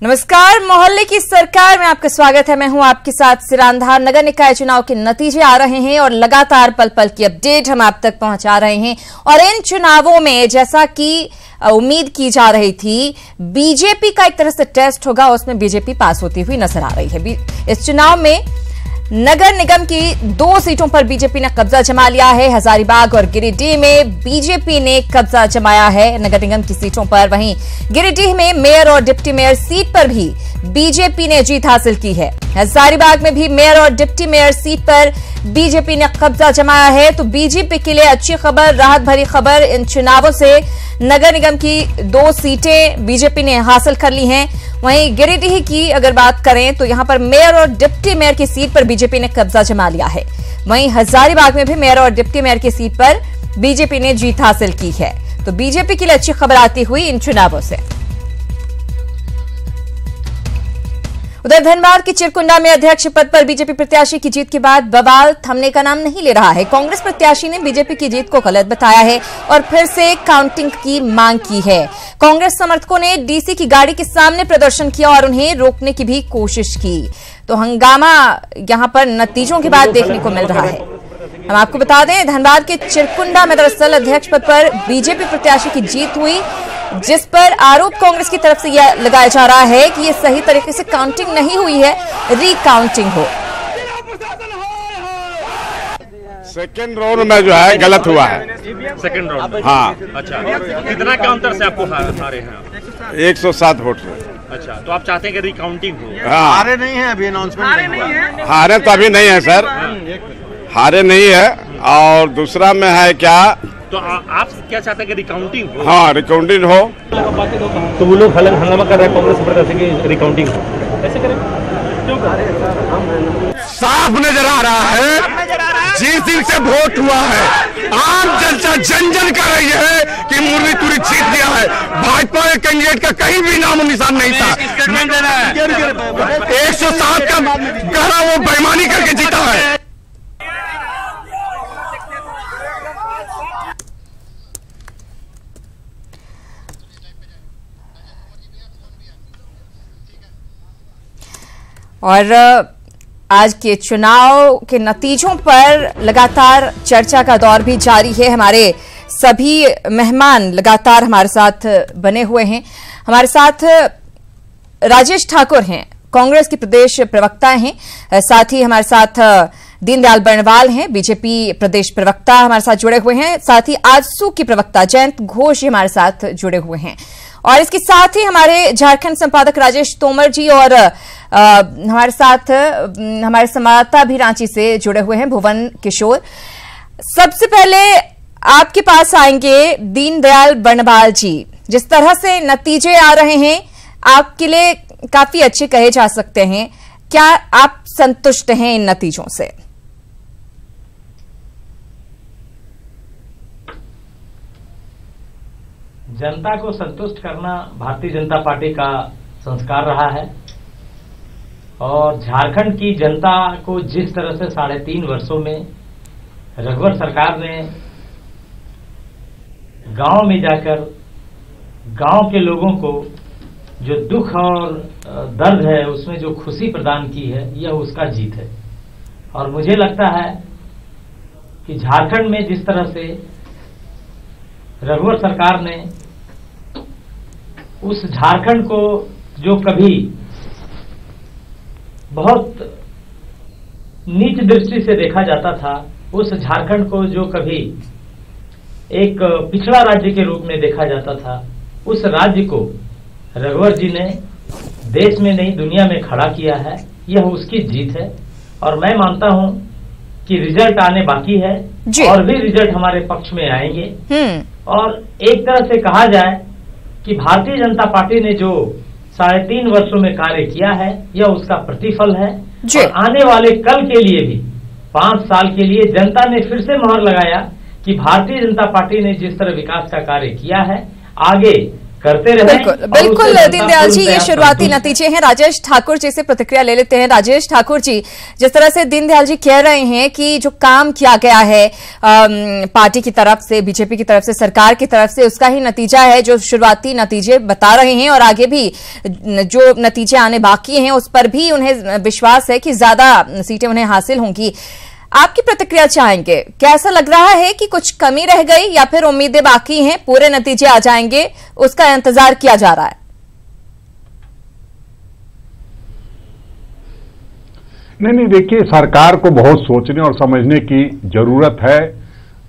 नमस्कार, मोहल्ले की सरकार में आपका स्वागत है। मैं हूं आपके साथ सिरांधार। नगर निकाय चुनाव के नतीजे आ रहे हैं और लगातार पल पल की अपडेट हम आप तक पहुंचा रहे हैं। और इन चुनावों में जैसा कि उम्मीद की जा रही थी, बीजेपी का एक तरह से टेस्ट होगा, उसमें बीजेपी पास होती हुई नजर आ रही है। इस चुनाव में नगर निगम की 2 सीटों पर बीजेपी ने कब्जा जमा लिया है। हजारीबाग और गिरिडीह में बीजेपी ने कब्जा जमाया है नगर निगम की सीटों पर। वहीं गिरिडीह में मेयर और डिप्टी मेयर सीट पर भी बीजेपी ने जीत हासिल की है। हजारीबाग में भी मेयर और डिप्टी मेयर सीट पर बीजेपी ने कब्जा जमाया है। तो बीजेपी के लिए अच्छी खबर, राहत भरी खबर। इन चुनावों से नगर निगम की 2 सीटें बीजेपी ने हासिल कर ली हैं। वहीं गिरिडीह की अगर बात करें तो यहां पर मेयर और डिप्टी मेयर की सीट पर बीजेपी ने कब्जा जमा लिया है। वहीं हजारीबाग में भी मेयर और डिप्टी मेयर की सीट पर बीजेपी ने जीत हासिल की है। तो बीजेपी के लिए अच्छी खबर आती हुई इन चुनावों से। उधर धनबाद के चिरकुंडा में अध्यक्ष पद पर बीजेपी प्रत्याशी की जीत के बाद बवाल थमने का नाम नहीं ले रहा है। कांग्रेस प्रत्याशी ने बीजेपी की जीत को गलत बताया है और फिर से काउंटिंग की मांग की है। कांग्रेस समर्थकों ने डीसी की गाड़ी के सामने प्रदर्शन किया और उन्हें रोकने की भी कोशिश की। तो हंगामा यहां पर नतीजों के बाद देखने को मिल रहा है। हम आपको बता दें, धनबाद के चिरकुंडा में दरअसल अध्यक्ष पद पर बीजेपी प्रत्याशी की जीत हुई, जिस पर आरोप कांग्रेस की तरफ से यह लगाया जा रहा है कि यह सही तरीके से काउंटिंग नहीं हुई है, रिकाउंटिंग हो। सेकेंड राउंड में जो है गलत हुआ है। Second round? हाँ। अच्छा, कितना के अंतर से आपको हारे हैं? 107 वोट से। अच्छा, तो आप चाहते हैं कि रिकाउंटिंग हो? हाँ। हारे नहीं है, अभी अनाउंसमेंट नहीं हुआ। हारे तो अभी नहीं है सर, हारे नहीं है। और दूसरा में है क्या, तो आप क्या चाहते हैं कि रिकाउंटिंग हो? हाँ, रिकाउंटिंग हो। तो वो लोग हंगामा कर रहे हैं कांग्रेस प्रत्याशी की रिकाउंटिंग हो, कैसे करें? क्यों करें? साफ नजर आ रहा है, जिस दिन से वोट हुआ है आम जनता जन कर रही है कि मुरली तुरी जीत गया है। भाजपा के कैंडिडेट का कहीं भी नाम निशान नहीं था। 107 का कह रहा वो बेईमानी करके जीता है। और आज के चुनाव के नतीजों पर लगातार चर्चा का दौर भी जारी है। हमारे सभी मेहमान लगातार हमारे साथ बने हुए हैं। हमारे साथ राजेश ठाकुर हैं, कांग्रेस के प्रदेश प्रवक्ता हैं। साथ ही हमारे साथ दीनदयाल बर्णवाल हैं, बीजेपी प्रदेश प्रवक्ता हमारे साथ जुड़े हुए हैं। साथ ही आजसू की प्रवक्ता जयंत घोष हमारे साथ जुड़े हुए हैं। और इसके साथ ही हमारे झारखंड संपादक राजेश तोमर जी और हमारे साथ हमारे संवाददाता भी रांची से जुड़े हुए हैं, भुवन किशोर। सबसे पहले आपके पास आएंगे दीनदयाल बर्णवाल जी। जिस तरह से नतीजे आ रहे हैं आपके लिए काफी अच्छे कहे जा सकते हैं, क्या आप संतुष्ट हैं इन नतीजों से? जनता को संतुष्ट करना भारतीय जनता पार्टी का संस्कार रहा है और झारखंड की जनता को जिस तरह से 3.5 वर्षों में रघुवर सरकार ने गांव में जाकर गांव के लोगों को जो दुख और दर्द है उसमें जो खुशी प्रदान की है, यह उसका जीत है। और मुझे लगता है कि झारखंड में जिस तरह से रघुवर सरकार ने उस झारखंड को जो कभी बहुत नीच दृष्टि से देखा जाता था, उस झारखंड को जो कभी एक पिछड़ा राज्य के रूप में देखा जाता था, उस राज्य को रघुवर जी ने देश में नहीं दुनिया में खड़ा किया है। यह उसकी जीत है और मैं मानता हूं कि रिजल्ट आने बाकी है और भी रिजल्ट हमारे पक्ष में आएंगे। और एक तरह से कहा जाए कि भारतीय जनता पार्टी ने जो 3.5 वर्षों में कार्य किया है, यह उसका प्रतिफल है। और आने वाले कल के लिए भी 5 साल के लिए जनता ने फिर से मोहर लगाया कि भारतीय जनता पार्टी ने जिस तरह विकास का कार्य किया है, आगे करते रहे। बिल्कुल दीनदयाल जी, ये शुरुआती नतीजे हैं। राजेश ठाकुर जी से प्रतिक्रिया ले लेते हैं। राजेश ठाकुर जी, जिस तरह से दीनदयाल जी कह रहे हैं कि जो काम किया गया है पार्टी की तरफ से, बीजेपी की तरफ से, सरकार की तरफ से, उसका ही नतीजा है जो शुरुआती नतीजे बता रहे हैं, और आगे भी जो नतीजे आने बाकी हैं उस पर भी उन्हें विश्वास है कि ज्यादा सीटें उन्हें हासिल होंगी। आपकी प्रतिक्रिया चाहेंगे, कैसा लग रहा है कि कुछ कमी रह गई या फिर उम्मीदें बाकी हैं, पूरे नतीजे आ जाएंगे, उसका इंतजार किया जा रहा है? नहीं, देखिए, सरकार को बहुत सोचने और समझने की जरूरत है।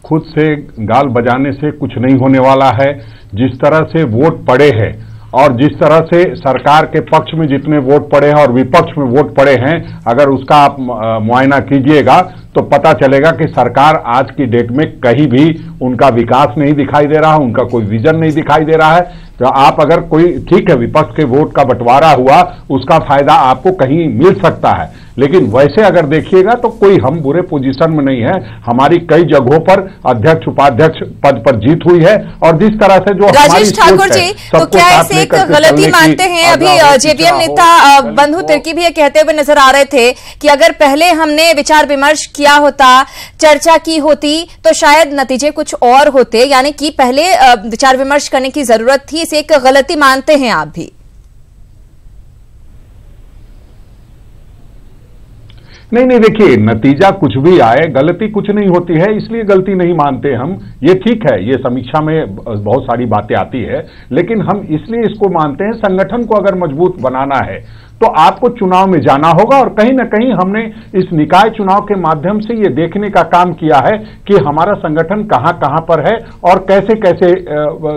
खुद से गाल बजाने से कुछ नहीं होने वाला है। जिस तरह से वोट पड़े हैं और जिस तरह से सरकार के पक्ष में जितने वोट पड़े हैं और विपक्ष में वोट पड़े हैं, अगर उसका आप मुआयना कीजिएगा तो पता चलेगा कि सरकार आज की डेट में कहीं भी उनका विकास नहीं दिखाई दे रहा, उनका कोई विजन नहीं दिखाई दे रहा है। तो आप अगर कोई, ठीक है, विपक्ष के वोट का बंटवारा हुआ, उसका फायदा आपको कहीं मिल सकता है, लेकिन वैसे अगर देखिएगा तो कोई हम बुरे पोजीशन में नहीं है। हमारी कई जगहों पर अध्यक्ष उपाध्यक्ष पद पर जीत हुई है, और जिस तरह से जो राजेश ठाकुर जी, तो क्या इसे एक गलती मानते हैं? अभी जेवीएम नेता बंधु तिर्की भी ये कहते हुए नजर आ रहे थे कि अगर पहले हमने विचार विमर्श किया होता, चर्चा की होती, तो शायद नतीजे कुछ और होते, यानी कि पहले विचार विमर्श करने की जरूरत थी। इसे एक गलती मानते हैं आप भी? नहीं, देखिए, नतीजा कुछ भी आए, गलती कुछ नहीं होती है, इसलिए गलती नहीं मानते हम। ये ठीक है, ये समीक्षा में बहुत सारी बातें आती है, लेकिन हम इसलिए इसको मानते हैं, संगठन को अगर मजबूत बनाना है तो आपको चुनाव में जाना होगा। और कहीं ना कहीं हमने इस निकाय चुनाव के माध्यम से ये देखने का काम किया है कि हमारा संगठन कहां कहां पर है और कैसे कैसे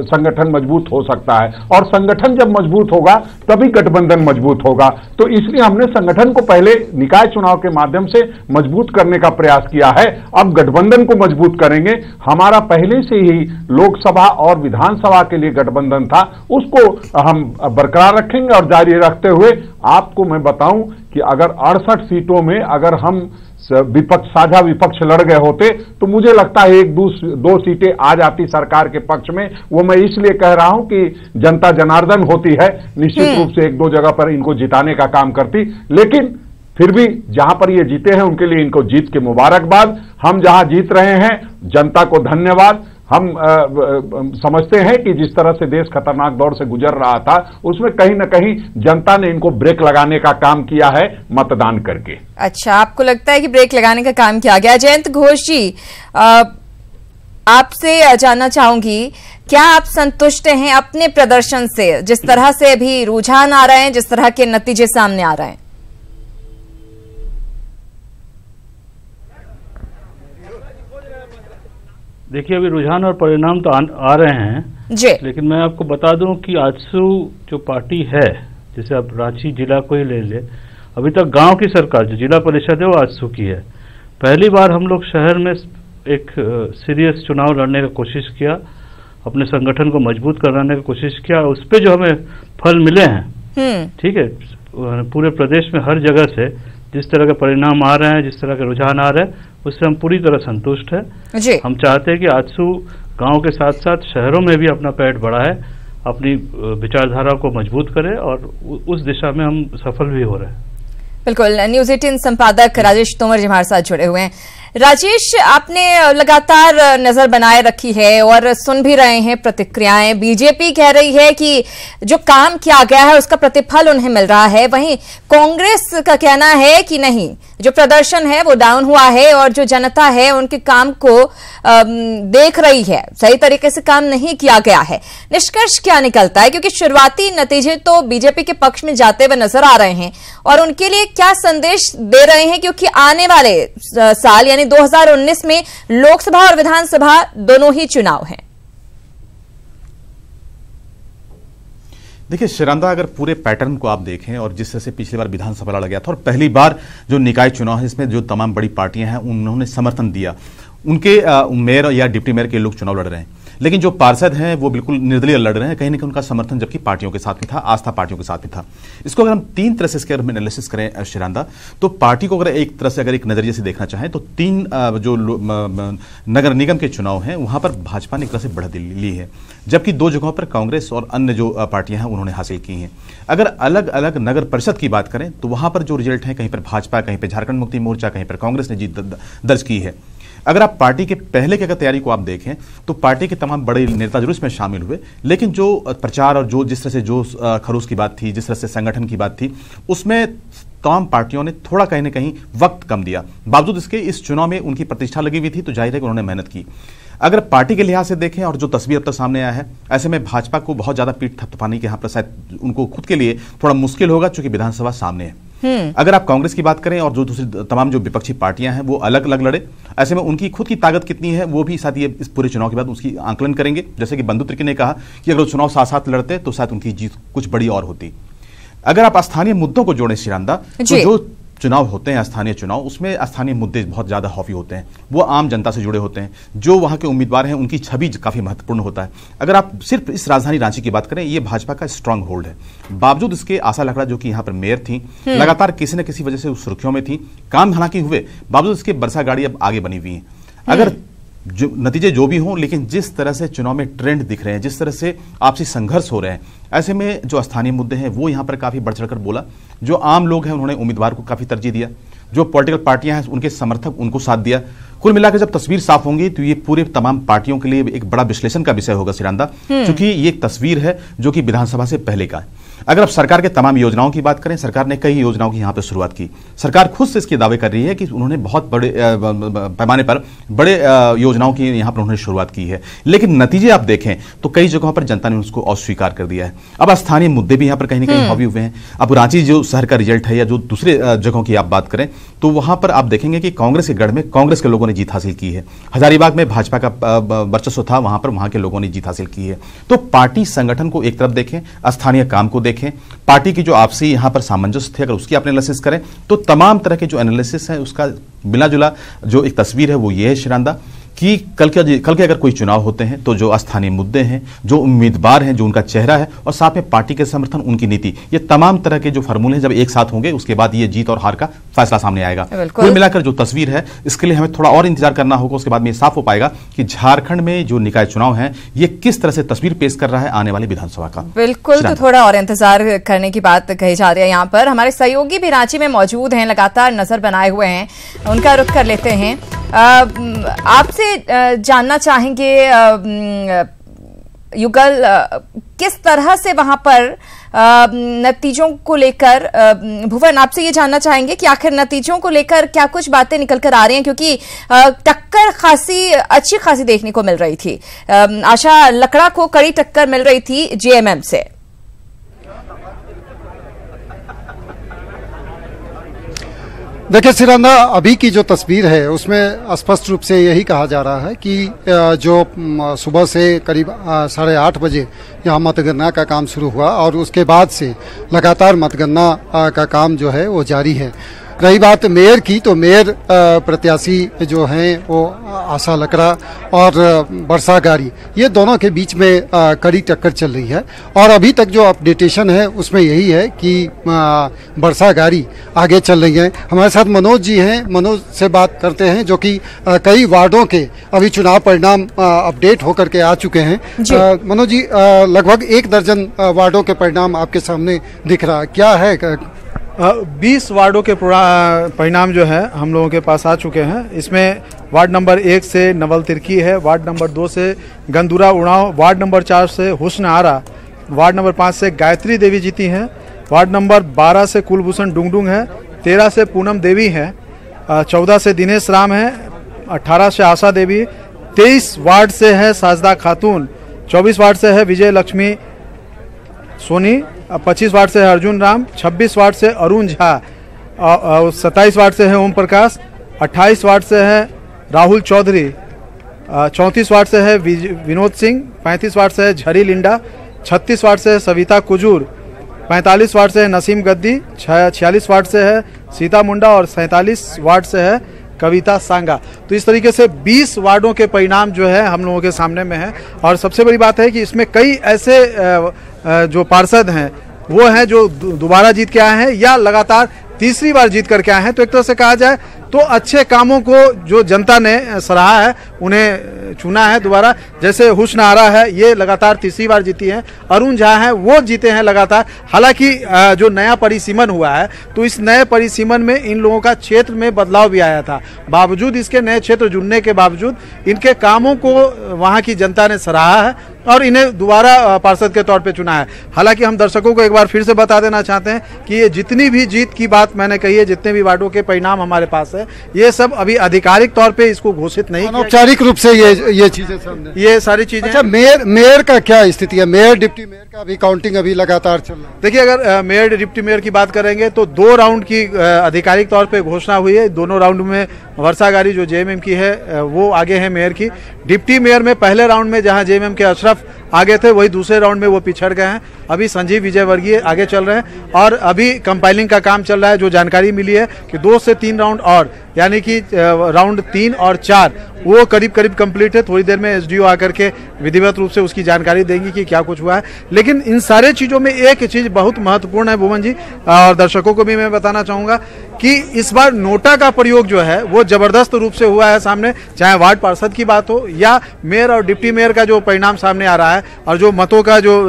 संगठन मजबूत हो सकता है, और संगठन जब मजबूत होगा तभी गठबंधन मजबूत होगा। तो इसलिए हमने संगठन को पहले निकाय चुनाव के माध्यम से मजबूत करने का प्रयास किया है। अब गठबंधन को मजबूत करेंगे। हमारा पहले से ही लोकसभा और विधानसभा के लिए गठबंधन था, उसको हम बरकरार रखेंगे और जारी रखते हुए आपको मैं बताऊं कि अगर 68 सीटों में अगर हम विपक्ष, साझा विपक्ष लड़ गए होते तो मुझे लगता है 1-2 सीटें आ जाती सरकार के पक्ष में। वो मैं इसलिए कह रहा हूं कि जनता जनार्दन होती है, निश्चित रूप से 1-2 जगह पर इनको जिताने का काम करती, लेकिन फिर भी जहां पर ये जीते हैं उनके लिए इनको जीत के मुबारकबाद। हम जहां जीत रहे हैं, जनता को धन्यवाद। हम समझते हैं कि जिस तरह से देश खतरनाक दौर से गुजर रहा था, उसमें कहीं ना कहीं जनता ने इनको ब्रेक लगाने का काम किया है मतदान करके। अच्छा, आपको लगता है कि ब्रेक लगाने का काम किया गया? जयंत घोष जी, आपसे जानना चाहूंगी, क्या आप संतुष्ट हैं अपने प्रदर्शन से, जिस तरह से अभी रुझान आ रहे हैं, जिस तरह के नतीजे सामने आ रहे हैं? देखिए, अभी रुझान और परिणाम तो आ रहे हैं जी, लेकिन मैं आपको बता दूं कि आजसू जो पार्टी है, जैसे अब रांची जिला को ही ले ले, अभी तक गांव की सरकार जो जिला परिषद है वो आजसू की है। पहली बार हम लोग शहर में एक सीरियस चुनाव लड़ने का कोशिश किया, अपने संगठन को मजबूत कराने की कोशिश किया, उस पर जो हमें फल मिले हैं, ठीक है, पूरे प्रदेश में हर जगह से जिस तरह के परिणाम आ रहे हैं, जिस तरह के रुझान आ रहे हैं, उससे हम पूरी तरह संतुष्ट हैं। हम चाहते हैं कि आजसू गांव के साथ साथ शहरों में भी अपना पैठ बढ़ाए, अपनी विचारधारा को मजबूत करे, और उस दिशा में हम सफल भी हो रहे हैं। बिल्कुल। न्यूज 18 संपादक राजेश तोमर जी हमारे साथ जुड़े हुए हैं। राजेश, आपने लगातार नजर बनाए रखी है और सुन भी रहे हैं प्रतिक्रियाएं। बीजेपी कह रही है कि जो काम किया गया है उसका प्रतिफल उन्हें मिल रहा है, वहीं कांग्रेस का कहना है कि नहीं, जो प्रदर्शन है वो डाउन हुआ है और जो जनता है उनके काम को देख रही है, सही तरीके से काम नहीं किया गया है। निष्कर्ष क्या निकलता है, क्योंकि शुरुआती नतीजे तो बीजेपी के पक्ष में जाते हुए नजर आ रहे हैं, और उनके लिए क्या संदेश दे रहे हैं, क्योंकि आने वाले साल यानी 2019 में लोकसभा और विधानसभा दोनों ही चुनाव हैं? देखिए श्रीरांधा, अगर पूरे पैटर्न को आप देखें और जिस तरह से पिछली बार विधानसभा लड़ा गया था और पहली बार जो निकाय चुनाव है इसमें जो तमाम बड़ी पार्टियां हैं उन्होंने समर्थन दिया, उनके मेयर या डिप्टी मेयर के लोग चुनाव लड़ रहे हैं, लेकिन जो पार्षद हैं वो बिल्कुल निर्दलीय लड़ रहे हैं, कहीं ना कहीं उनका समर्थन जबकि पार्टियों के साथ भी था, आस्था पार्टियों के साथ भी था। इसको अगर हम तीन तरह से इसके एनालिसिस करें शिरांदा, तो पार्टी को अगर एक तरह से अगर एक नजरिए से देखना चाहें तो तीन जो नगर निगम के चुनाव हैं वहां पर भाजपा ने एक तरह से बढ़त ली है, जबकि दो जगहों पर कांग्रेस और अन्य जो पार्टियां हैं उन्होंने हासिल की हैं। अगर अलग अलग नगर परिषद की बात करें तो वहां पर जो रिजल्ट है, कहीं पर भाजपा, कहीं पर झारखंड मुक्ति मोर्चा, कहीं पर कांग्रेस ने जीत दर्ज की है। अगर आप पार्टी के पहले की अगर तैयारी को आप देखें तो पार्टी के तमाम बड़े नेता जरूर इसमें शामिल हुए, लेकिन जो प्रचार और जो जिस तरह से जो खरूस की बात थी, जिस तरह से संगठन की बात थी, उसमें तमाम पार्टियों ने थोड़ा कहीं ना कहीं वक्त कम दिया। बावजूद इसके इस चुनाव में उनकी प्रतिष्ठा लगी हुई थी, तो जाहिर है कि उन्होंने मेहनत की। अगर पार्टी के लिहाज से देखें और जो तस्वीर अब तक सामने आया है, ऐसे में भाजपा को बहुत ज्यादा पीठ थपथपाने के यहाँ पर शायद उनको खुद के लिए थोड़ा मुश्किल होगा, चूंकि विधानसभा सामने है। अगर आप कांग्रेस की बात करें और जो दूसरी तमाम जो विपक्षी पार्टियां हैं वो अलग अलग लड़े, ऐसे में उनकी खुद की ताकत कितनी है वो भी साथ ये इस पूरे चुनाव के बाद उसकी आंकलन करेंगे। जैसे कि बंधु तिर्की ने कहा कि अगर चुनाव साथ साथ लड़ते तो शायद उनकी जीत कुछ बड़ी और होती। अगर आप स्थानीय मुद्दों को जोड़ें शिरांदा, तो जो चुनाव होते हैं स्थानीय चुनाव, उसमें स्थानीय मुद्दे बहुत ज्यादा हावी होते हैं, वो आम जनता से जुड़े होते हैं, जो वहां के उम्मीदवार हैं उनकी छवि काफी महत्वपूर्ण होता है। अगर आप सिर्फ इस राजधानी रांची की बात करें, ये भाजपा का स्ट्रांग होल्ड है। बावजूद इसके आशा लकड़ा जो कि यहाँ पर मेयर थी, लगातार किसी न किसी वजह से सुर्खियों में थी, काम हालांकि हुए, बावजूद इसके बरसा गाड़ी अब आगे बनी हुई है। अगर जो नतीजे जो भी हों, लेकिन जिस तरह से चुनाव में ट्रेंड दिख रहे हैं, जिस तरह से आपसी संघर्ष हो रहे हैं, ऐसे में जो स्थानीय मुद्दे हैं वो यहां पर काफी बढ़ चढ़कर बोला। जो आम लोग हैं उन्होंने उम्मीदवार को काफी तरजीह दिया, जो पॉलिटिकल पार्टियां हैं उनके समर्थक उनको साथ दिया। कुल मिलाकर जब तस्वीर साफ होंगी तो ये पूरे तमाम पार्टियों के लिए एक बड़ा विश्लेषण का विषय होगा शिरांदा, क्योंकि ये एक तस्वीर है जो कि विधानसभा से पहले का है। अगर आप सरकार के तमाम योजनाओं की बात करें, सरकार ने कई योजनाओं की यहां पर शुरुआत की। सरकार खुद से इसके दावे कर रही है कि उन्होंने बहुत बड़े पैमाने पर बड़े योजनाओं की यहां पर उन्होंने शुरुआत की है, लेकिन नतीजे आप देखें तो कई जगहों पर जनता ने उसको अस्वीकार कर दिया है। अब स्थानीय मुद्दे भी यहां पर कहीं ना कहीं हावी हुए हैं। अब रांची जो शहर का रिजल्ट है या जो दूसरे जगहों की आप बात करें तो वहां पर आप देखेंगे कि कांग्रेस के गढ़ में कांग्रेस के लोगों ने जीत हासिल की है। हजारीबाग में भाजपा का वर्चस्व था, वहां पर वहां के लोगों ने जीत हासिल की है। तो पार्टी संगठन को एक तरफ देखें, स्थानीय काम को देखें, पार्टी की जो आपसी यहां पर सामंजस्य थे अगर उसकी आप एनालिसिस करें तो तमाम तरह के जो एनालिसिस है उसका मिला जुला जो एक तस्वीर है वो ये है शिरांदा कि कल के अगर कोई चुनाव होते हैं तो जो स्थानीय मुद्दे हैं, जो उम्मीदवार हैं, जो उनका चेहरा है और साथ में पार्टी के समर्थन, उनकी नीति, ये तमाम तरह के जो फार्मूले जब एक साथ होंगे उसके बाद ये जीत और हार का फैसला सामने आएगा। कुल मिलाकर जो तस्वीर है इसके लिए हमें थोड़ा और इंतजार करना होगा, उसके बाद में साफ हो पाएगा कि झारखंड में जो निकाय चुनाव है ये किस तरह से तस्वीर पेश कर रहा है आने वाली विधानसभा का। बिल्कुल, तो थोड़ा और इंतजार करने की बात कही जा रही है। यहाँ पर हमारे सहयोगी भी रांची में मौजूद हैं, लगातार नजर बनाए हुए हैं, उनका रुख कर लेते हैं। आपसे जानना चाहेंगे युगल, किस तरह से वहां पर नतीजों को लेकर, भुवन आपसे ये जानना चाहेंगे कि आखिर नतीजों को लेकर क्या कुछ बातें निकल कर आ रही हैं, क्योंकि टक्कर अच्छी खासी देखने को मिल रही थी। आशा लकड़ा को कड़ी टक्कर मिल रही थी जेएमएम से। देखिए शिरांदा, अभी की जो तस्वीर है उसमें स्पष्ट रूप से यही कहा जा रहा है कि जो सुबह से करीब 8:30 बजे यहाँ मतगणना का काम शुरू हुआ और उसके बाद से लगातार मतगणना का काम जो है वो जारी है। रही बात मेयर की, तो मेयर प्रत्याशी जो हैं वो आशा लकड़ा और बरसा गाड़ी, ये दोनों के बीच में कड़ी टक्कर चल रही है। और अभी तक जो अपडेटेशन है उसमें यही है कि बरसा गाड़ी आगे चल रही है। हमारे साथ मनोज जी हैं, मनोज से बात करते हैं जो कि कई वार्डों के अभी चुनाव परिणाम अपडेट होकर के आ चुके हैं। मनोज जी, लगभग 1 दर्जन वार्डों के परिणाम आपके सामने दिख रहा है, क्या है? 20 वार्डों के परिणाम जो है हम लोगों के पास आ चुके हैं। इसमें वार्ड नंबर 1 से नवल तिर्की है, वार्ड नंबर 2 से गंदूरा उड़ाव, वार्ड नंबर 4 से हुस्न आरा, वार्ड नंबर 5 से गायत्री देवी जीती हैं, वार्ड नंबर 12 से कुलभूषण डुंगडुंग है, 13 से पूनम देवी है, 14 से दिनेश राम है, 18 से आशा देवी, 23 वार्ड से है साजदा खातून, 24 वार्ड से है विजय लक्ष्मी सोनी, 25 वार्ड से है अर्जुन राम, 26 वार्ड से अरुण झा, 27 वार्ड से है ओम प्रकाश, 28 वार्ड से है राहुल चौधरी, 34 वार्ड से है विनोद सिंह, 35 वार्ड से है झरी लिंडा, 36 वार्ड से है सविता कुजूर, 45 वार्ड से है नसीम गद्दी, 46 वार्ड से है सीता मुंडा और 47 वार्ड से है कविता सांगा। तो इस तरीके से 20 वार्डों के परिणाम जो है हम लोगों के सामने में है। और सबसे बड़ी बात है कि इसमें कई ऐसे जो पार्षद हैं वो हैं जो दोबारा जीत के आए हैं या लगातार तीसरी बार जीत करके आए हैं। तो एक तरह से कहा जाए तो अच्छे कामों को जो जनता ने सराहा है, उन्हें चुना है दोबारा। जैसे हुस्न आरा है, ये लगातार तीसरी बार जीती है। अरुण झा है, वो जीते हैं लगातार। हालांकि जो नया परिसीमन हुआ है, तो इस नए परिसीमन में इन लोगों का क्षेत्र में बदलाव भी आया था। बावजूद इसके नए क्षेत्र जुड़ने के बावजूद इनके कामों को वहां की जनता ने सराहा है और इन्हें दोबारा पार्षद के तौर पे चुना है। हालांकि हम दर्शकों को एक बार फिर से बता देना चाहते हैं कि ये जितनी भी जीत की बात मैंने कही है, जितने भी वार्डों के परिणाम हमारे पास है, ये सब अभी आधिकारिक तौर पे इसको घोषित नहीं, औपचारिक रूप से ये चीजें सामने, ये सारी चीजें। अच्छा, मेयर का क्या स्थिति है? मेयर डिप्टी मेयर का भी काउंटिंग अभी लगातार चल रहा है। देखिए, अगर मेयर डिप्टी मेयर की बात करेंगे तो 2 राउंड की आधिकारिक तौर पे घोषणा हुई है। दोनों राउंड में वर्षागारी जो जेएमएम की है वो आगे है मेयर की। डिप्टी मेयर में पहले राउंड में जहां जेएमएम के अशरफ आगे थे, वही दूसरे राउंड में वो पिछड़ गए हैं। अभी संजीव विजयवर्गीय आगे चल रहे हैं और अभी कंपाइलिंग का काम चल रहा है। जो जानकारी मिली है कि 2 से 3 राउंड और, यानी कि राउंड 3 और 4 वो करीब करीब कंप्लीट है। थोड़ी देर में एसडीओ आकर के विधिवत रूप से उसकी जानकारी देंगी कि क्या कुछ हुआ है। लेकिन इन सारे चीजों में एक चीज बहुत महत्वपूर्ण है भुवन जी, और दर्शकों को भी मैं बताना चाहूंगा कि इस बार नोटा का प्रयोग जो है वो जबरदस्त रूप से हुआ है सामने। चाहे वार्ड पार्षद की बात हो या मेयर और डिप्टी मेयर का जो परिणाम सामने आ रहा है और जो मतों का जो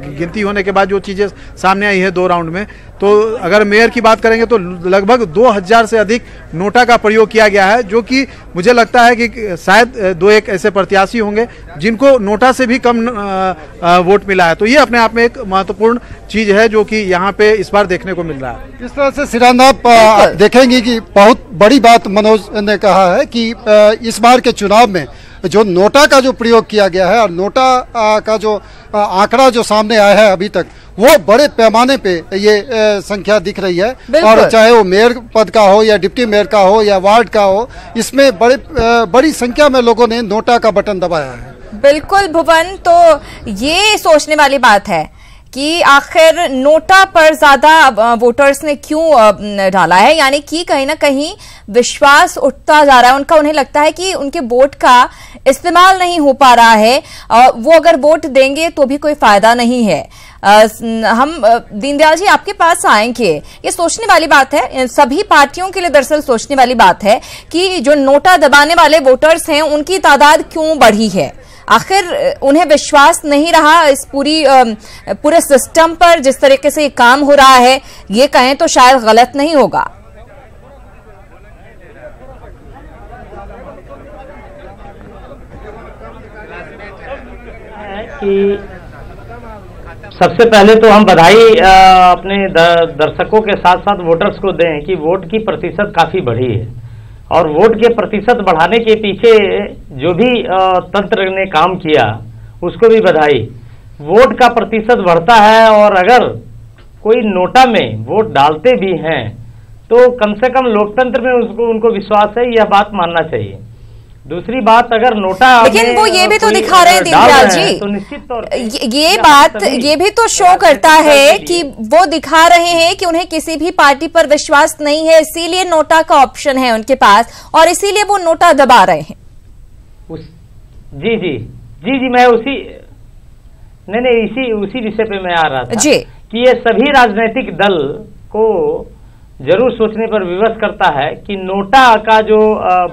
गिनती होने के बाद जो चीजें सामने आई है 2 राउंड में, तो अगर मेयर की बात करेंगे तो लगभग 2000 से अधिक नोटा का प्रयोग किया गया है, जो कि मुझे लगता है कि शायद 2-1 ऐसे प्रत्याशी होंगे जिनको नोटा से भी कम वोट मिला है। तो ये अपने आप में एक महत्वपूर्ण चीज है जो कि यहाँ पे इस बार देखने को मिल रहा है। इस तरह से सिरांदा आप देखेंगे कि बहुत बड़ी बात मनोज ने कहा है कि इस बार के चुनाव में जो नोटा का जो प्रयोग किया गया है और नोटा का जो आंकड़ा जो सामने आया है अभी तक, वो बड़े पैमाने पे ये संख्या दिख रही है। और चाहे वो मेयर पद का हो या डिप्टी मेयर का हो या वार्ड का हो, इसमें बड़ी संख्या में लोगों ने नोटा का बटन दबाया है। बिल्कुल भुवन, तो ये सोचने वाली बात है कि आखिर नोटा पर ज्यादा वोटर्स ने क्यों डाला है, यानी कि कहीं ना कहीं विश्वास उठता जा रहा है उनका। उन्हें लगता है कि उनके वोट का इस्तेमाल नहीं हो पा रहा है, वो अगर वोट देंगे तो भी कोई फायदा नहीं है। हम दीनदयाल जी आपके पास आएंगे। ये सोचने वाली बात है, सभी पार्टियों के लिए दरअसल सोचने वाली बात है कि जो नोटा दबाने वाले वोटर्स हैं उनकी तादाद क्यों बढ़ी है। आखिर उन्हें विश्वास नहीं रहा इस पूरे सिस्टम पर, जिस तरीके से ये काम हो रहा है। ये कहें तो शायद गलत नहीं होगा। कि सबसे पहले तो हम बधाई अपने दर्शकों के साथ साथ वोटर्स को दें कि वोट की प्रतिशत काफी बढ़ी है, और वोट के प्रतिशत बढ़ाने के पीछे जो भी तंत्र ने काम किया उसको भी बधाई। वोट का प्रतिशत बढ़ता है, और अगर कोई नोटा में वोट डालते भी हैं तो कम से कम लोकतंत्र में उनको विश्वास है, यह बात मानना चाहिए। दूसरी बात, अगर नोटा लेकिन वो ये भी तो दिखा रहे हैं दीनदयाल जी, तो निश्चित तौर पे ये बात ये भी तो शो करता है कि वो दिखा रहे हैं कि उन्हें किसी भी पार्टी पर विश्वास नहीं है, इसीलिए नोटा का ऑप्शन है उनके पास और इसीलिए वो नोटा दबा रहे हैं। जी जी जी जी मैं उसी विषय पे मैं आ रहा था जी, कि ये सभी राजनीतिक दल को जरूर सोचने पर विवश करता है कि नोटा का जो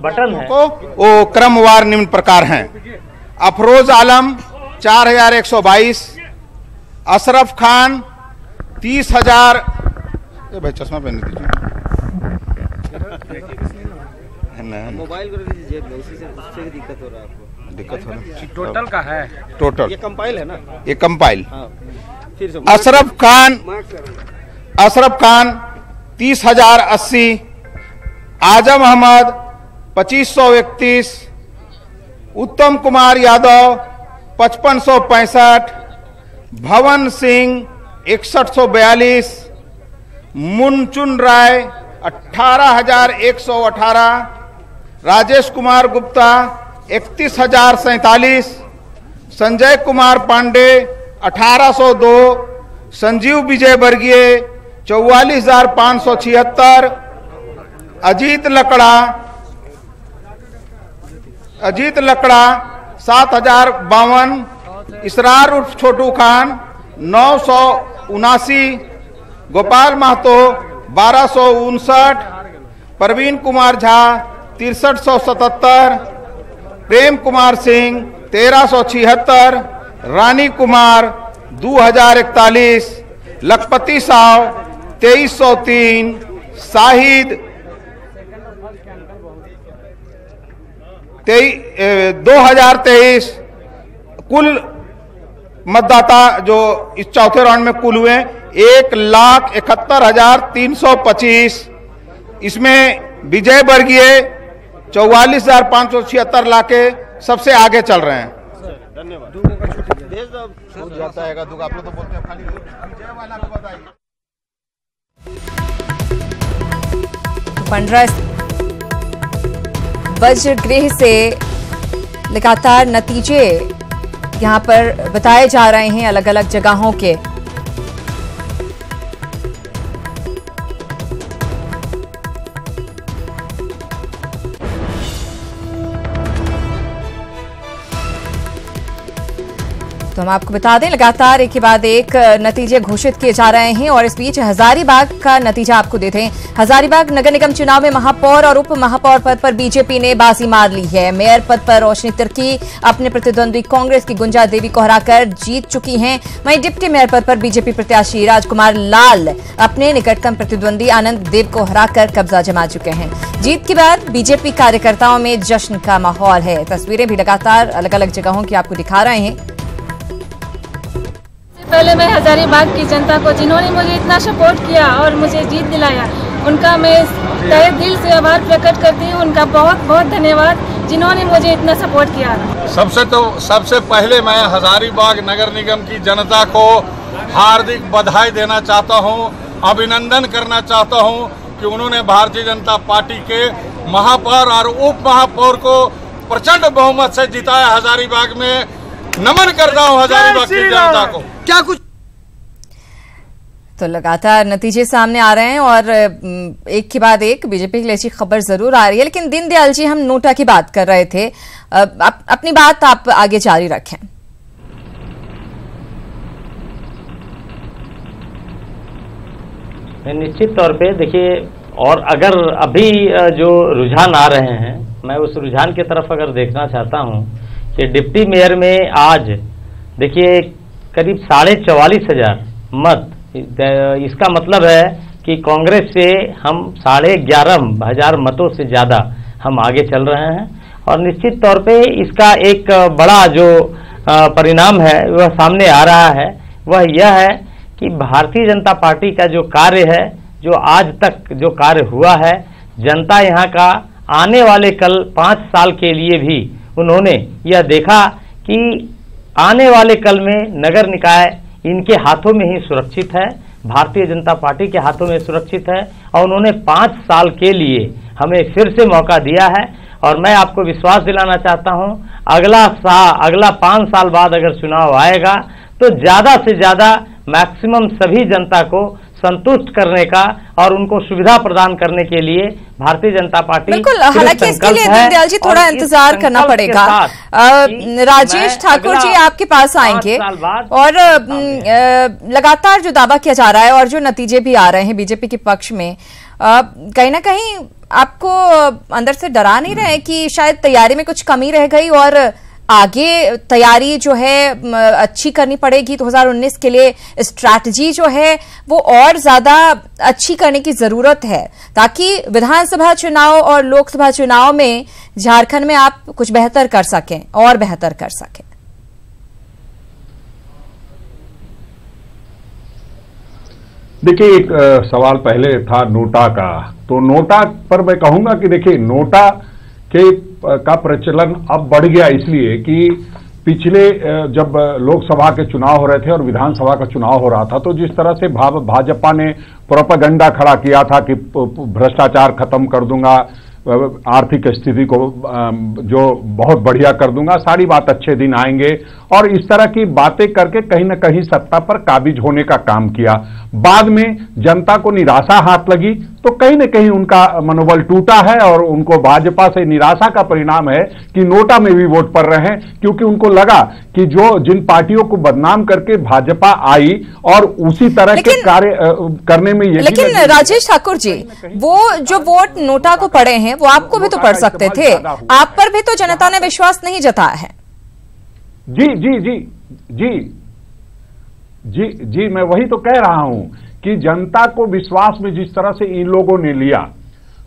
बटन है वो क्रमवार निम्न प्रकार हैं। अफरोज आलम 4122, अशरफ खान 30,000। भाई चश्मा पहन दीजिए, मोबाइल कर दीजिए जेब में, उसी से दिक्कत हो रहा है आपको। दिक्कत हो रहा है। टोटल का है, टोटल ये कंपाइल है ना, ये कंपाइल। फिर से अशरफ खान 30,080, आजम अहमद 2531, उत्तम कुमार यादव 5565, भवन सिंह 6142, मुनचुन राय 18,118, राजेश कुमार गुप्ता 31,047, संजय कुमार पांडे 1802, संजीव विजयवर्गीय 44,576, अजीत लकड़ा अजीत लकड़ा 7052, इसरार उर्फ छोटू खान 979, गोपाल महतो 1259, प्रवीण कुमार झा 6377, प्रेम कुमार सिंह 1376, रानी कुमार 2041, लखपति साव 2303, शाहिद 2023। कुल मतदाता जो इस चौथे राउंड में कुल हुए 1,71,325। इसमें विजय वर्गीय 44,576 लाके सबसे आगे चल रहे हैं। धन्यवाद। जाता है आप लोग तो बोलते हैं खाली विजय वाला को बताइए। पंडरा वज्रगृह से लगातार नतीजे यहां पर बताए जा रहे हैं अलग अलग जगहों के। तो हम आपको बता दें लगातार एक के बाद एक नतीजे घोषित किए जा रहे हैं और इस बीच हजारीबाग का नतीजा आपको देते हैं। हजारीबाग नगर निगम चुनाव में महापौर और उप महापौर पद पर बीजेपी ने बाजी मार ली है। मेयर पद पर रोशनी तिर्की अपने प्रतिद्वंदी कांग्रेस की गुंजा देवी को हराकर जीत चुकी हैं। वहीं डिप्टी मेयर पद पर बीजेपी प्रत्याशी राजकुमार लाल अपने निकटतम प्रतिद्वंदी आनंद देव को हराकर कब्जा जमा चुके हैं। जीत के बाद बीजेपी कार्यकर्ताओं में जश्न का माहौल है। तस्वीरें भी लगातार अलग अलग जगहों की आपको दिखा रहे हैं। पहले मैं हजारीबाग की जनता को, जिन्होंने मुझे इतना सपोर्ट किया और मुझे जीत दिलाया, उनका मैं तहे दिल से आभार प्रकट करती हूँ। उनका बहुत बहुत धन्यवाद जिन्होंने मुझे इतना सपोर्ट किया। सबसे पहले मैं हजारीबाग नगर निगम की जनता को हार्दिक बधाई देना चाहता हूँ, अभिनंदन करना चाहता हूँ कि उन्होंने भारतीय जनता पार्टी के महापौर और उप महापौर को प्रचंड बहुमत से जिताया। हजारीबाग में नमन करता हूँ हजारीबाग की जनता को। क्या कुछ तो लगातार नतीजे सामने आ रहे हैं और एक के बाद एक बीजेपी के लिए अच्छी खबर जरूर आ रही है। लेकिन दीनदयाल जी, हम नोटा की बात कर रहे थे, अपनी बात आप आगे जारी रखें। निश्चित तौर पे देखिए, और अगर अभी जो रुझान आ रहे हैं, मैं उस रुझान की तरफ अगर देखना चाहता हूं कि डिप्टी मेयर में आज देखिए करीब 44,500 मत, इसका मतलब है कि कांग्रेस से हम 11,500 मतों से ज़्यादा हम आगे चल रहे हैं। और निश्चित तौर पे इसका एक बड़ा जो परिणाम है वह सामने आ रहा है, वह यह है कि भारतीय जनता पार्टी का जो कार्य है, जो आज तक जो कार्य हुआ है, जनता यहाँ का आने वाले कल 5 साल के लिए भी उन्होंने यह देखा कि आने वाले कल में नगर निकाय इनके हाथों में ही सुरक्षित है, भारतीय जनता पार्टी के हाथों में सुरक्षित है। और उन्होंने 5 साल के लिए हमें फिर से मौका दिया है। और मैं आपको विश्वास दिलाना चाहता हूं, अगला 5 साल बाद अगर चुनाव आएगा तो ज़्यादा से ज़्यादा मैक्सिमम सभी जनता को संतुष्ट करने का और उनको सुविधा प्रदान करने के लिए भारतीय जनता पार्टी बिल्कुल, हालांकि इसके लिए दीनदयाल जी थोड़ा इंतजार करना पड़ेगा। राजेश ठाकुर जी आपके पास आएंगे और लगातार जो दावा किया जा रहा है और जो नतीजे भी आ रहे हैं बीजेपी के पक्ष में, कहीं ना कहीं आपको अंदर से डरा नहीं रहे कि शायद तैयारी में कुछ कमी रह गई और आगे तैयारी जो है अच्छी करनी पड़ेगी? 2019 के लिए स्ट्रैटेजी जो है वो और ज्यादा अच्छी करने की जरूरत है ताकि विधानसभा चुनाव और लोकसभा चुनाव में झारखंड में आप कुछ बेहतर कर सकें और बेहतर कर सकें। देखिए, एक सवाल पहले था नोटा का, तो नोटा पर मैं कहूंगा कि देखिए नोटा का प्रचलन अब बढ़ गया इसलिए कि पिछले जब लोकसभा के चुनाव हो रहे थे और विधानसभा का चुनाव हो रहा था तो जिस तरह से भाजपा ने प्रोपेगेंडा खड़ा किया था कि भ्रष्टाचार खत्म कर दूंगा, आर्थिक स्थिति को जो बहुत बढ़िया कर दूंगा, सारी बात अच्छे दिन आएंगे, और इस तरह की बातें करके कहीं न कहीं सत्ता पर काबिज होने का काम किया। बाद में जनता को निराशा हाथ लगी तो कहीं न कहीं उनका मनोबल टूटा है और उनको भाजपा से निराशा का परिणाम है कि नोटा में भी वोट पड़ रहे हैं, क्योंकि उनको लगा कि जिन पार्टियों को बदनाम करके भाजपा आई और उसी तरह के कार्य करने में ये। लेकिन राजेश ठाकुर जी, वो जो वोट नोटा को पड़े हैं वो आपको भी तो पड़ सकते थे, आप पर भी तो जनता ने विश्वास नहीं जताया है। जी जी जी जी जी जी मैं वही तो कह रहा हूं कि जनता को विश्वास में जिस तरह से इन लोगों ने लिया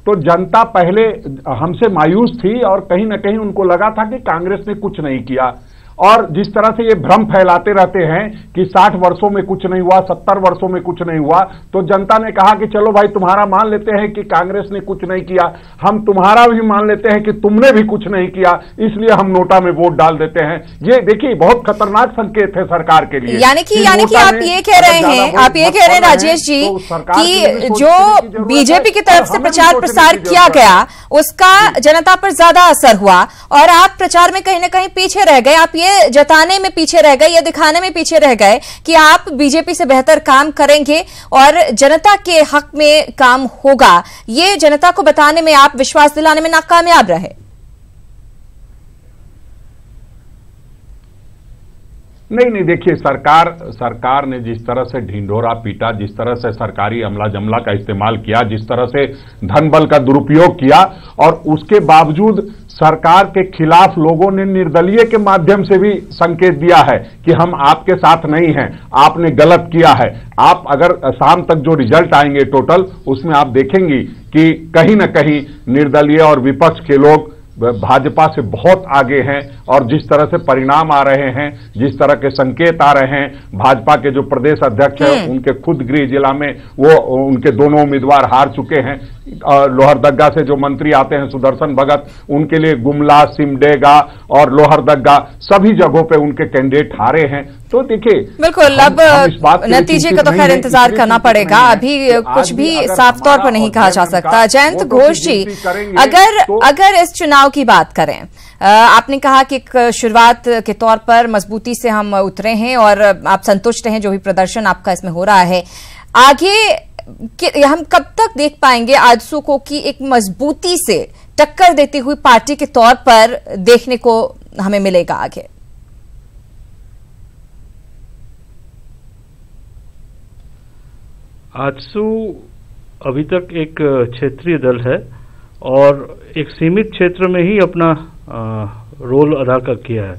तो जनता पहले हमसे मायूस थी और कहीं ना कहीं उनको लगा था कि कांग्रेस ने कुछ नहीं किया, और जिस तरह से ये भ्रम फैलाते रहते हैं कि 60 वर्षों में कुछ नहीं हुआ, 70 वर्षों में कुछ नहीं हुआ, तो जनता ने कहा कि चलो भाई तुम्हारा मान लेते हैं कि कांग्रेस ने कुछ नहीं किया, हम तुम्हारा भी मान लेते हैं कि तुमने भी कुछ नहीं किया, इसलिए हम नोटा में वोट डाल देते हैं। ये देखिए बहुत खतरनाक संकेत है सरकार के लिए। यानी कि आप ये कह रहे हैं राजेश जी कि जो बीजेपी की तरफ से प्रचार प्रसार किया गया उसका जनता पर ज्यादा असर हुआ और आप प्रचार में कहीं ना कहीं पीछे रह गए, आप ये जताने में पीछे रह गए, ये दिखाने में पीछे रह गए कि आप बीजेपी से बेहतर काम करेंगे और जनता के हक में काम होगा, ये जनता को बताने में आप विश्वास दिलाने में नाकामयाब रहे। नहीं देखिए, सरकार ने जिस तरह से ढिंढोरा पीटा, जिस तरह से सरकारी अमला जमला का इस्तेमाल किया, जिस तरह से धन बल का दुरुपयोग किया, और उसके बावजूद सरकार के खिलाफ लोगों ने निर्दलीय के माध्यम से भी संकेत दिया है कि हम आपके साथ नहीं हैं, आपने गलत किया है। आप अगर शाम तक जो रिजल्ट आएंगे टोटल, उसमें आप देखेंगी कि कहीं ना कहीं निर्दलीय और विपक्ष के लोग भाजपा से बहुत आगे हैं, और जिस तरह से परिणाम आ रहे हैं, जिस तरह के संकेत आ रहे हैं, भाजपा के जो प्रदेश अध्यक्ष हैं उनके खुद गृह जिला में वो उनके दोनों उम्मीदवार हार चुके हैं। लोहरदग्गा से जो मंत्री आते हैं सुदर्शन भगत, उनके लिए गुमला, सिमडेगा और लोहरदग्गा सभी जगहों पे उनके कैंडिडेट हारे हैं। तो देखिए बिल्कुल अब नतीजे का तो खैर इंतजार करना पड़ेगा, अभी कुछ भी साफ तौर पर नहीं कहा जा सकता। जयंत घोष जी, अगर इस चुनाव की बात करें, आपने कहा कि शुरुआत के तौर पर मजबूती से हम उतरे हैं और आप संतुष्ट हैं जो भी प्रदर्शन आपका इसमें हो रहा है, आगे हम कब तक देख पाएंगे आजसू को कि एक मजबूती से टक्कर देती हुई पार्टी के तौर पर देखने को हमें मिलेगा आगे? आजसू अभी तक एक क्षेत्रीय दल है और एक सीमित क्षेत्र में ही अपना रोल अदा किया है,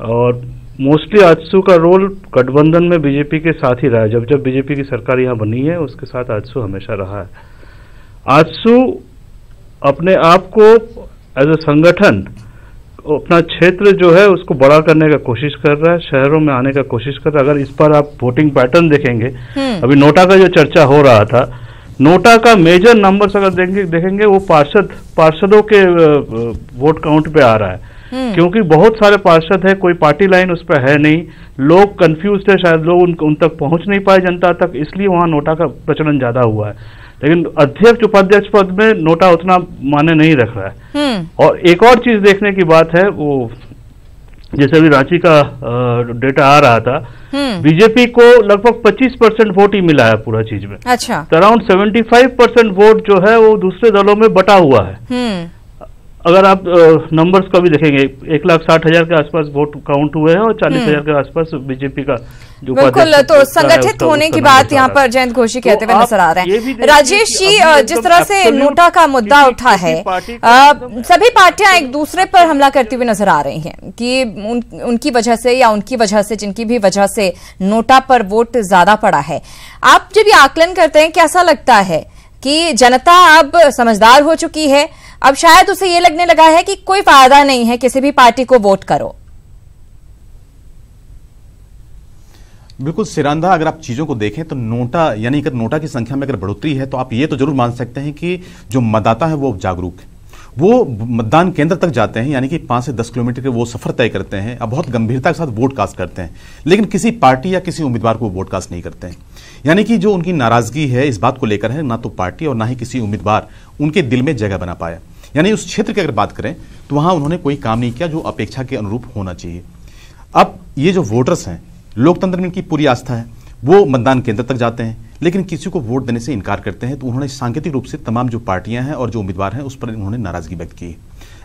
और मोस्टली आजसू का रोल गठबंधन में बीजेपी के साथ ही रहा है। जब बीजेपी की सरकार यहाँ बनी है उसके साथ आजसू हमेशा रहा है। आजसू अपने आप को एज ए संगठन अपना क्षेत्र जो है उसको बड़ा करने का कोशिश कर रहा है, शहरों में आने का कोशिश कर रहा है। अगर इस पर आप वोटिंग पैटर्न देखेंगे, अभी नोटा का जो चर्चा हो रहा था, नोटा का मेजर नंबर्स अगर देखेंगे वो पार्षदों के वोट काउंट पे आ रहा है, क्योंकि बहुत सारे पार्षद है, कोई पार्टी लाइन उस पर है नहीं, लोग कंफ्यूज थे, शायद लोग उन तक पहुंच नहीं पाए जनता तक, इसलिए वहां नोटा का प्रचलन ज्यादा हुआ है। लेकिन अध्यक्ष उपाध्यक्ष पद में नोटा उतना माने नहीं रख रहा है। और एक और चीज देखने की बात है, वो जैसे अभी रांची का डेटा आ रहा था, बीजेपी को लगभग 25% वोट ही मिला है पूरा चीज में। अच्छा, तो अराउंड 75% वोट जो है वो दूसरे दलों में बटा हुआ है। अगर आप नंबर्स का भी देखेंगे, 1,60,000 के आसपास वोट काउंट हुए हैं और 40,000 के आसपास बीजेपी का जो बिल्कुल, तो संगठित होने की बात यहाँ पर जयंत घोष कहते हुए नजर आ रहे हैं। राजेश जी, जिस तरह से नोटा का मुद्दा उठा है, सभी पार्टियां एक दूसरे पर हमला करती हुई नजर आ रही हैं कि उनकी वजह से या उनकी वजह से, जिनकी भी वजह से नोटा पर वोट ज्यादा पड़ा है। आप जब ये आकलन करते हैं, कैसा लगता है कि जनता अब समझदार हो चुकी है, अब शायद उसे ये लगने लगा है कि कोई फायदा नहीं है किसी भी पार्टी को वोट करो? बिल्कुल सिरांधा, अगर आप चीजों को देखें तो नोटा यानी अगर नोटा की संख्या में अगर बढ़ोतरी है तो आप ये तो जरूर मान सकते हैं कि जो मतदाता है वो जागरूक है, वो मतदान केंद्र तक जाते हैं, यानी कि 5 से 10 किलोमीटर के वो सफर तय करते हैं, अब बहुत गंभीरता के साथ वोट कास्ट करते हैं, लेकिन किसी पार्टी या किसी उम्मीदवार को वोट कास्ट नहीं करते हैं। यानी कि जो उनकी नाराजगी है इस बात को लेकर है, ना तो पार्टी और ना ही किसी उम्मीदवार उनके दिल में जगह बना पाया। यानी उस क्षेत्र की अगर बात करें तो वहां उन्होंने कोई काम नहीं किया जो अपेक्षा के अनुरूप होना चाहिए। अब ये जो वोटर्स हैं, लोकतंत्र में इनकी पूरी आस्था है, वो मतदान केंद्र तक जाते हैं लेकिन किसी को वोट देने से इनकार करते हैं। तो उन्होंने सांकेतिक रूप से तमाम जो पार्टियां हैं और जो उम्मीदवार हैं उस पर उन्होंने नाराजगी व्यक्त की।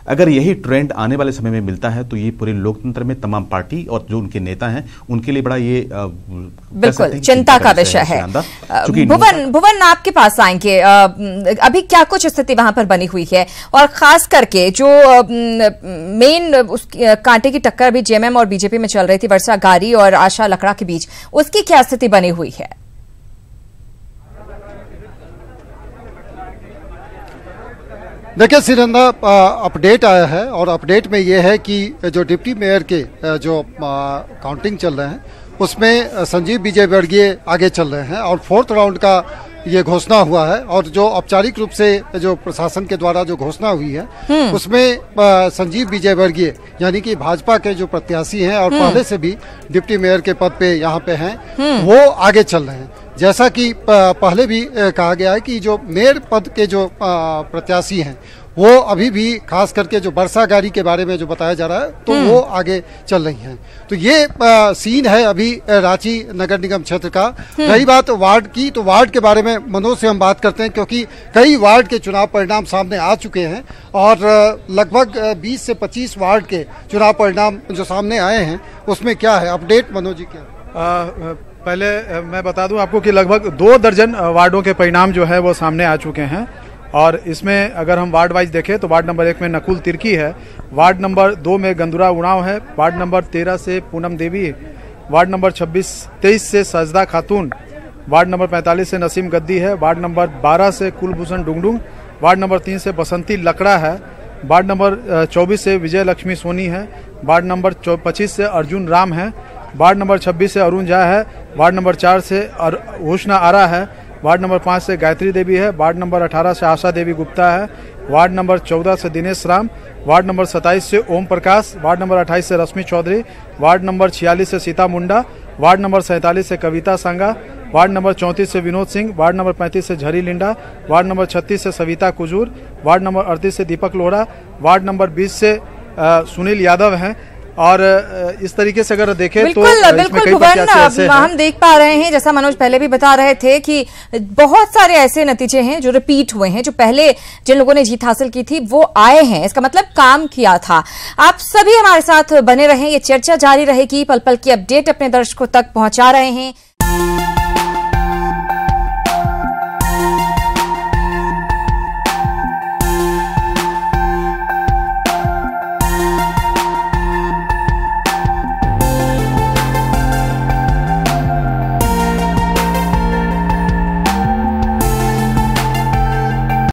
अगर यही ट्रेंड आने वाले समय में मिलता है तो ये पूरे लोकतंत्र में तमाम पार्टी और जो उनके नेता हैं उनके लिए बड़ा ये बिल्कुल चिंता का विषय है। भुवन आपके पास आएंगे, अभी क्या कुछ स्थिति वहां पर बनी हुई है और खास करके जो मेन कांटे की टक्कर अभी जेएमएम और बीजेपी में चल रही थी वर्षा गारी और आशा लकड़ा के बीच, उसकी क्या स्थिति बनी हुई है? देखिए सिरंदा, अपडेट आया है और अपडेट में ये है कि जो डिप्टी मेयर के जो काउंटिंग चल रहे हैं उसमें संजीव विजयवर्गीय आगे चल रहे हैं और 4th राउंड का ये घोषणा हुआ है। और जो औपचारिक रूप से जो प्रशासन के द्वारा जो घोषणा हुई है उसमें संजीव विजयवर्गीय यानी कि भाजपा के जो प्रत्याशी हैं और पहले से भी डिप्टी मेयर के पद पे यहाँ पे हैं वो आगे चल रहे हैं। जैसा कि पहले भी कहा गया है कि जो मेयर पद के जो प्रत्याशी हैं वो अभी भी खास करके जो वर्षा गारी के बारे में जो बताया जा रहा है तो वो आगे चल रही हैं। तो ये सीन है अभी रांची नगर निगम क्षेत्र का। रही बात वार्ड की, तो वार्ड के बारे में मनोज से हम बात करते हैं क्योंकि कई वार्ड के चुनाव परिणाम सामने आ चुके हैं और लगभग 20 से 25 वार्ड के चुनाव परिणाम जो सामने आए हैं उसमें क्या है अपडेट मनोज जी? क्या पहले मैं बता दूं आपको कि लगभग 2 दर्जन वार्डों के परिणाम जो है वो सामने आ चुके हैं और इसमें अगर हम वार्ड वाइज देखें तो वार्ड नंबर 1 में नकुल तिर्की है, वार्ड नंबर 2 में गंदुरा उड़ाव है, वार्ड नंबर 13 से पूनम देवी, वार्ड नंबर 23 से सजदा खातून, वार्ड नंबर 45 से नसीम गद्दी है, वार्ड नंबर 12 से कुलभूषण डुंगडुंग, वार्ड नंबर 3 से बसंती लकड़ा है, वार्ड नंबर 24 से विजय लक्ष्मी सोनी है, वार्ड नंबर 25 से अर्जुन राम है, वार्ड नंबर 26 से अरुण झा है, वार्ड नंबर 4 से हुस्न आरा है, वार्ड नंबर 5 से गायत्री देवी है, वार्ड नंबर 18 से आशा देवी गुप्ता है, वार्ड नंबर 14 से दिनेश राम, वार्ड नंबर 27 से ओम प्रकाश, वार्ड नंबर 28 से रश्मि चौधरी, वार्ड नंबर 46 से सीता मुंडा, वार्ड नंबर 47 से कविता सांगा, वार्ड नंबर 34 से विनोद सिंह, वार्ड नंबर 35 से झरी लिंडा, वार्ड नंबर 36 से सविता कुजूर, वार्ड नंबर 38 से दीपक लोहरा, वार्ड नंबर 20 से सुनील यादव हैं। और इस तरीके से अगर देखें तो बिल्कुल भुवन, हम देख पा रहे हैं जैसा मनोज पहले भी बता रहे थे कि बहुत सारे ऐसे नतीजे हैं जो रिपीट हुए हैं, जो पहले जिन लोगों ने जीत हासिल की थी वो आए हैं, इसका मतलब काम किया था। आप सभी हमारे साथ बने रहें, ये चर्चा जारी रहेगी, पल पल की अपडेट अपने दर्शकों तक पहुंचा रहे हैं।